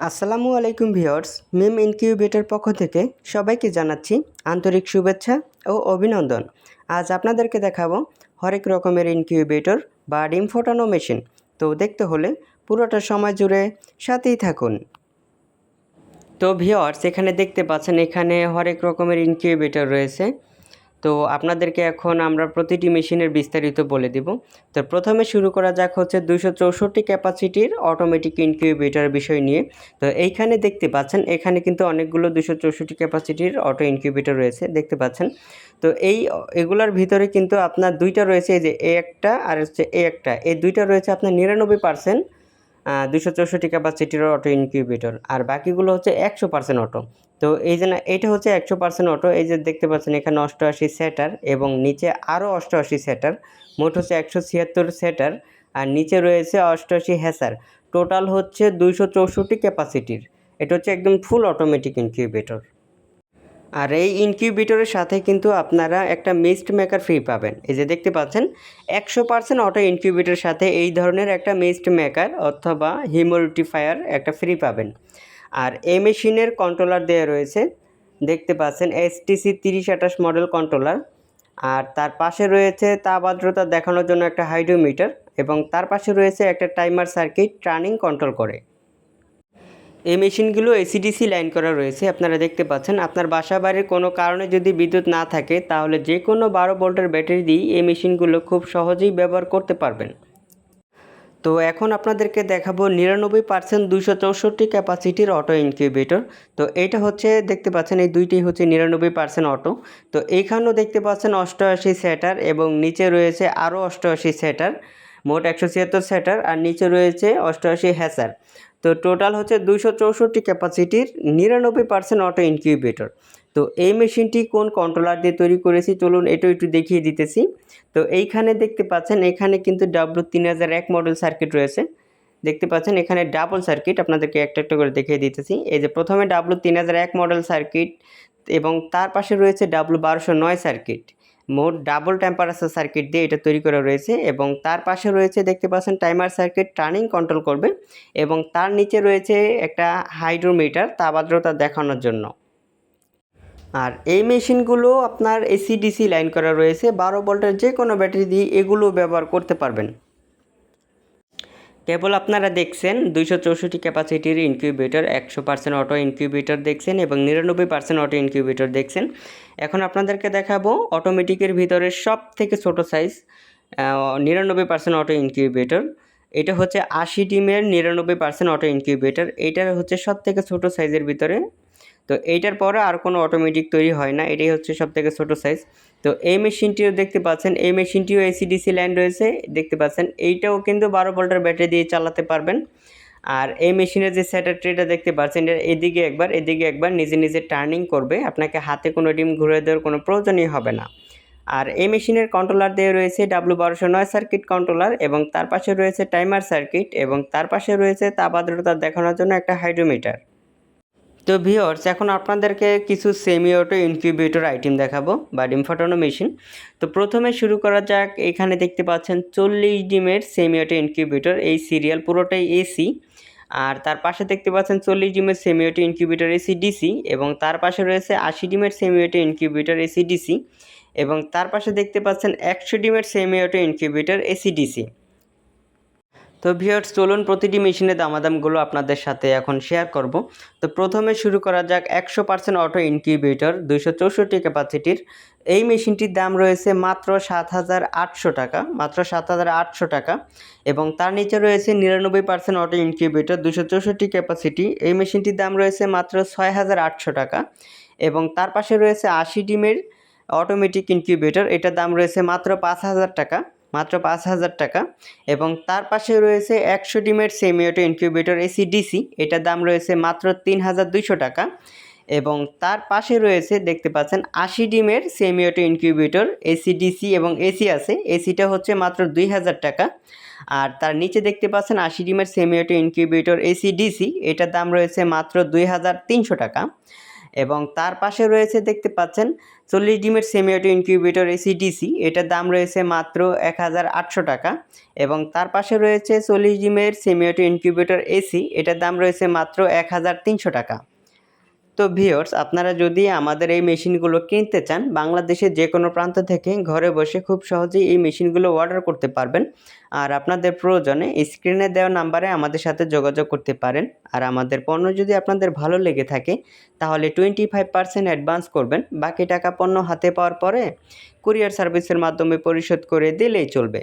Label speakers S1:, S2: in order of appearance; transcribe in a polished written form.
S1: আসসালামু আলাইকুম ভিউয়ার্স, মিম ইনকিউবেটর পক্ষ থেকে সবাইকে জানাচ্ছি আন্তরিক শুভেচ্ছা ও অভিনন্দন। আজ আপনাদেরকে দেখাবো হরেক রকমের ইনকিউবেটর বা ডিম ফোটানো মেশিন। তো দেখতে হলে পুরোটা সময় জুড়ে সাথেই থাকুন। তো ভিউয়ার্স, এখানে দেখতে পাচ্ছেন এখানে হরেক রকমের ইনকিউবেটর রয়েছে। তো আপনাদেরকে এখন আমরা প্রতিটি মেশিনের বিস্তারিত বলে দিব। তো প্রথমে শুরু করা যাক হচ্ছে 264 ক্যাপাসিটির অটোমেটিক ইনকিউবেটর বিষয় নিয়ে। তো এইখানে দেখতে পাচ্ছেন এখানে কিন্তু অনেকগুলো 264 ক্যাপাসিটির অটো ইনকিউবেটর রয়েছে, দেখতে পাচ্ছেন। তো এগুলার ভিতরে কিন্তু আপনার দুইটা রয়েছে, এই যে এ একটা আর হচ্ছে এ একটা, এই দুইটা রয়েছে আপনার 99% 264 ক্যাপাসিটির অটো ইনকিউবেটর, আর বাকিগুলো হচ্ছে 100% অটো। তো এই যে না, এটা হচ্ছে 100% অটো। এই যে দেখতে পাচ্ছেন এখানে 88 সেটার এবং নিচে আরও 88 সেটার, মোট হচ্ছে 176 সেটার, আর নিচে রয়েছে 88 হ্যাসার। টোটাল হচ্ছে 264 ক্যাপাসিটির। এটা হচ্ছে একদম ফুল অটোমেটিক ইনকিউবেটর। আর এই ইনকিউবেটরের সাথে কিন্তু আপনারা একটা মিস্ট মেকার ফ্রি পাবেন। এই যে দেখতে পাচ্ছেন 100% অটো ইনকিউবেটরের সাথে এই ধরনের একটা মিস্ট মেকার অথবা হিউমিডিফায়ার একটা ফ্রি পাবেন। আর এই মেশিনের কন্ট্রোলার দেওয়া রয়েছে, দেখতে পাচ্ছেন এসটিসি 3028 মডেল কন্ট্রোলার। আর তার পাশে রয়েছে তাপ আর্দ্রতা দেখানোর জন্য একটা হাইড্রোমিটার, এবং তার পাশে রয়েছে একটা টাইমার সার্কিট টার্নিং কন্ট্রোল করে। এই মেশিনগুলো এসিডিসি লাইন করা রয়েছে, আপনারা দেখতে পাচ্ছেন। আপনার বাসা বাড়ির কোনো কারণে যদি বিদ্যুৎ না থাকে তাহলে যে কোনো 12 ভোল্টের ব্যাটারি দিয়ে এই মেশিনগুলো খুব সহজেই ব্যবহার করতে পারবেন। তো এখন আপনাদেরকে দেখাবো 99% 264 ক্যাপাসিটির অটো ইনকিউবেটর। তো এইটা হচ্ছে দেখতে পাচ্ছেন এই দুইটি হচ্ছে 99% অটো। তো এইখানেও দেখতে পাচ্ছেন 88 সেটার এবং নিচে রয়েছে আরও 88 সেটার, মোট 176 সেটার, আর নিচে রয়েছে 88 হ্যাসার। তো টোটাল হচ্ছে 264 ক্যাপাসিটির 99% অটো ইনকিউবেটর। তো এই মেশিনটি কোন কন্ট্রোলার দিয়ে তৈরি করেছি চলুন এটা একটু দেখিয়ে দিতেছি। তো এইখানে দেখতে পাচ্ছেন এখানে কিন্তু W3001 মডেল সার্কিট রয়েছে, দেখতে পাচ্ছেন এখানে ডাবল সার্কিট। আপনাদেরকে একটা একটা করে দেখিয়ে দিতেছি। এই যে প্রথমে W3001 মডেল সার্কিট এবং তার পাশে রয়েছে W1209 সার্কিট, মোট ডাবল টেম্পারেচার সার্কিট দিয়ে এটা তৈরি করা রয়েছে। এবং তার পাশে রয়েছে দেখতে পাচ্ছেন টাইমার সার্কিট টার্নিং কন্ট্রোল করবে, এবং তার নিচে রয়েছে একটা হাইড্রোমিটার তাপ আর্দ্রতা দেখানোর জন্য। আর এই মেশিনগুলো আপনার এসিডিসি লাইন করা রয়েছে, 12 ভোল্টের যে কোনো ব্যাটারি দিয়ে এগুলো ব্যবহার করতে পারবেন। কেবল আপনারা দেখছেন 264 ক্যাপাসিটির ইনকিউবেটর, 100% অটো ইনকিউবেটর দেখছেন এবং 99% অটো ইনকিউবেটর দেখছেন। এখন আপনাদেরকে দেখাবো অটোমেটিকের ভিতরে সব থেকে ছোটো সাইজ 99% অটো ইনকিউবেটর। এটা হচ্ছে 80 ডিমের 99% অটো ইনকিউবেটর। এইটার হচ্ছে সব থেকে ছোটো সাইজের ভিতরে। তো এইটার পরে আর কোনো অটোমেটিক তৈরি হয় না, এটাই হচ্ছে সবথেকে ছোটো সাইজ। তো এই মেশিনটিও দেখতে পাচ্ছেন, এই মেশিনটিও এসিডিসি লাইন রয়েছে, দেখতে পাচ্ছেন। এইটাও কিন্তু 12 ভোল্টের ব্যাটারি দিয়ে চালাতে পারবেন। আর এই মেশিনের যে সেটার ট্রেটা দেখতে পাচ্ছেন, এটা এদিকে একবার নিজে নিজে টার্নিং করবে, আপনাকে হাতে কোনো ডিম ঘুরে দেওয়ার কোনো প্রয়োজনই হবে না। আর এই মেশিনের কন্ট্রোলার দিয়ে রয়েছে W1209 সার্কিট কন্ট্রোলার, এবং তার পাশে রয়েছে টাইমার সার্কিট, এবং তার পাশে রয়েছে তাপ আর্দ্রতা দেখানোর জন্য একটা হাইড্রোমিটার। তো ভিউয়ার্স, এখন আপনাদেরকে কিছু সেমি অটো ইনকিউবেটর আইটেম দেখাবো বা ডিম ফাটানো মেশিন। তো প্রথমে শুরু করা যাক। এখানে দেখতে পাচ্ছেন 40 ডিমের সেমি অটো ইনকিউবেটর, এই সিরিয়াল পুরোটাই এসি। আর তার পাশে দেখতে পাচ্ছেন 40 ডিমের semi auto incubator AC DC, এবং তার পাশে রয়েছে 80 ডিমের semi auto incubator AC DC, এবং তার পাশে দেখতে পাচ্ছেন 100 ডিমের semi auto incubator AC DC. তো ভিউয়ার্স, চলুন প্রতিটি মেশিনের দামাদামগুলো আপনাদের সাথে এখন শেয়ার করব। তো প্রথমে শুরু করা যাক 100% অটো ইনকিউবেটর 264 ক্যাপাসিটির। এই মেশিনটির দাম রয়েছে মাত্র 7,800 টাকা, মাত্র 7,800 টাকা। এবং তার নিচে রয়েছে 99% অটো ইনকিউবেটর 264 ক্যাপাসিটি, এই মেশিনটির দাম রয়েছে মাত্র 6,800 টাকা। এবং তার পাশে রয়েছে 80 ডিমের অটোমেটিক ইনকিউবেটর, এটার দাম রয়েছে মাত্র 5,000 টাকা, মাত্র 5,000 টাকা। এবং তার পাশে রয়েছে 100 ডিমের semi auto incubator AC DC, এটার দাম রয়েছে মাত্র 3,200 টাকা। এবং তার পাশে রয়েছে দেখতে পাচ্ছেন 80 ডিমের semi auto incubator AC DC এবং এসি আছে, এসিটা হচ্ছে মাত্র 2,000 টাকা। আর তার নিচে দেখতে পাচ্ছেন 80 ডিমের semi auto incubator AC DC, এটার দাম রয়েছে মাত্র 2,300 টাকা। এবং তার পাশে রয়েছে দেখতে পাচ্ছেন 40 ডিমের সেমি অটো ইনকিউবেটর এসিডিসি, এটার দাম রয়েছে মাত্র 1800 টাকা। এবং তার পাশে রয়েছে 40 ডিমের সেমি অটো ইনকিউবেটর এসি, এটার দাম রয়েছে মাত্র 1300 টাকা। তো ভিউয়ার্স, আপনারা যদি আমাদের এই মেশিনগুলো কিনতে চান, বাংলাদেশের যে কোনো প্রান্ত থেকে ঘরে বসে খুব সহজেই এই মেশিনগুলো অর্ডার করতে পারবেন। আর আপনাদের প্রয়োজনে স্ক্রিনে দেওয়া নাম্বারে আমাদের সাথে যোগাযোগ করতে পারেন। আর আমাদের পণ্য যদি আপনাদের ভালো লেগে থাকে তাহলে 25% অ্যাডভান্স করবেন, বাকি টাকা পণ্য হাতে পাওয়ার পরে কুরিয়ার সার্ভিসের মাধ্যমে পরিশোধ করে দিলেই চলবে।